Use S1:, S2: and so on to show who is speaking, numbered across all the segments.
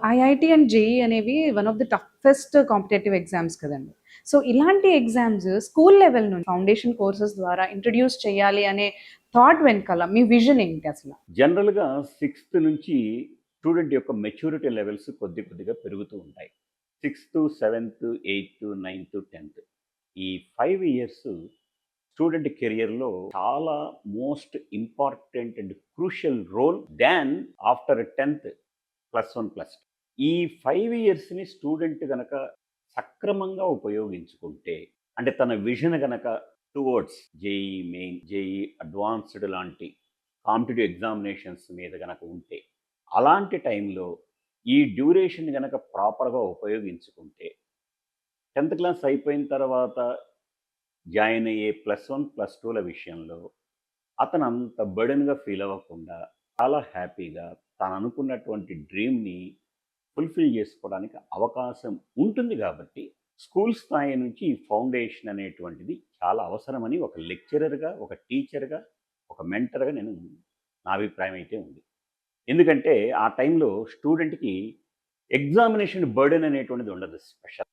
S1: IIT and JEE అనేవి one of the toughest competitive exams కదండి. So ఇలాంటి exams school level నుండి foundation courses ద్వారా ఇంట్రడ్యూస్ చేయాలి అనే థాట్ వెనకాల మీ విజన్ ఏంటి అసలు?
S2: జనరల్‌గా సిక్స్త్ నుంచి స్టూడెంట్ యొక్క మెచ్యూరిటీ లెవెల్స్ కొద్దిగా పెరుగుతూ ఉంటాయి. సిక్స్త్, సెవెంత్, ఎయిత్, నైన్త్, 10థ్ ఈ 5 ఇయర్స్ స్టూడెంట్ కెరియర్‌లో చాలా most important and crucial role than after 10థ్ +1, +2. ఈ 5 ఇయర్స్‌ని స్టూడెంట్ గనక సక్రమంగా ఉపయోగించుకుంటే, అంటే తన విజన్ గనక towards JEE main, JEE advanced లాంటి కాంపిటీటివ్ ఎగ్జామినేషన్స్ మీద గనక ఉంటే, అలాంటి టైంలో ఈ డ్యూరేషన్ గనక ప్రాపర్‌గా ఉపయోగించుకుంటే, 10థ్ క్లాస్ అయిపోయిన తర్వాత జాయిన్ అయ్యే +1, +2ల విషయంలో అతను అంత బర్డెన్‌గా ఫీల్ అవ్వకుండా, చాలా హ్యాపీగా తాను అనుకున్నటువంటి డ్రీమ్‌ని ఫుల్‌ఫిల్ చేసుకోవడానికి అవకాశం ఉంటుంది కాబట్టి, స్కూల్ స్థాయి నుంచి ఈ ఫౌండేషన్ అనేటువంటిది చాలా అవసరమని ఒక లెక్చరర్‌గా, ఒక టీచర్‌గా, ఒక మెంటర్‌గా నా అభిప్రాయం అయితే ఉంది. ఎందుకంటే ఆ టైంలో స్టూడెంట్‌కి ఎగ్జామినేషన్ బర్డెన్ అనేటువంటిది ఉండదు స్పెషల్.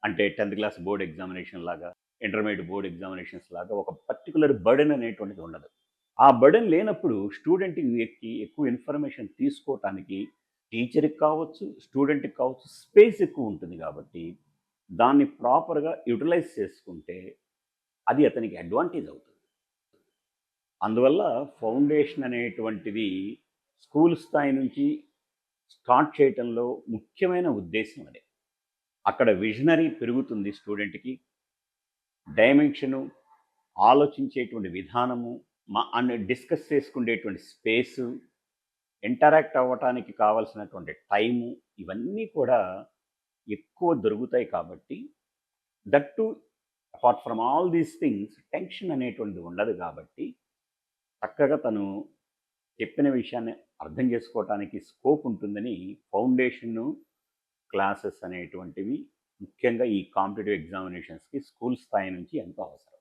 S2: అంటే 10థ్ క్లాస్ బోర్డ్ ఎగ్జామినేషన్ లాగా, ఇంటర్మీడియేట్ బోర్డ్ ఎగ్జామినేషన్స్ లాగా ఒక పర్టిక్యులర్ బర్డెన్ అనేటువంటిది ఉండదు. ఆ బర్డెన్ లేనప్పుడు స్టూడెంట్‌కి ఎక్కువ ఇన్ఫర్మేషన్ తీసుకోవటానికి టీచర్‌కి కావచ్చు, స్టూడెంట్‌కి కావచ్చు స్పేస్ ఎక్కువ ఉంటుంది కాబట్టి, దాన్ని ప్రాపర్‌గా యుటిలైజ్ చేసుకుంటే అది అతనికి అడ్వాంటేజ్ అవుతుంది. అందువల్ల ఫౌండేషన్ అనేటువంటిది స్కూల్ స్థాయి నుంచి స్టార్ట్ చేయటంలో ముఖ్యమైన ఉద్దేశ్యం అదే. అక్కడ విజనరీ పెరుగుతుంది స్టూడెంట్‌కి. డైమెన్షను, ఆలోచించేటువంటి విధానము, అండ్ డిస్కస్ చేసుకునేటువంటి స్పేసు, ఇంటరాక్ట్ అవ్వటానికి కావాల్సినటువంటి టైము, ఇవన్నీ కూడా ఎక్కువ దొరుకుతాయి కాబట్టి, that to apart from all these things tension అనేటువంటిది ఉండదు కాబట్టి, చక్కగా తను చెప్పిన విషయాన్ని అర్థం చేసుకోవటానికి స్కోప్ ఉంటుందని ఫౌండేషను క్లాసెస్ అనేటువంటివి ముఖ్యంగా ఈ కాంపిటీటివ్ ఎగ్జామినేషన్స్‌కి స్కూల్ స్థాయి నుంచి ఎంతో అవసరం.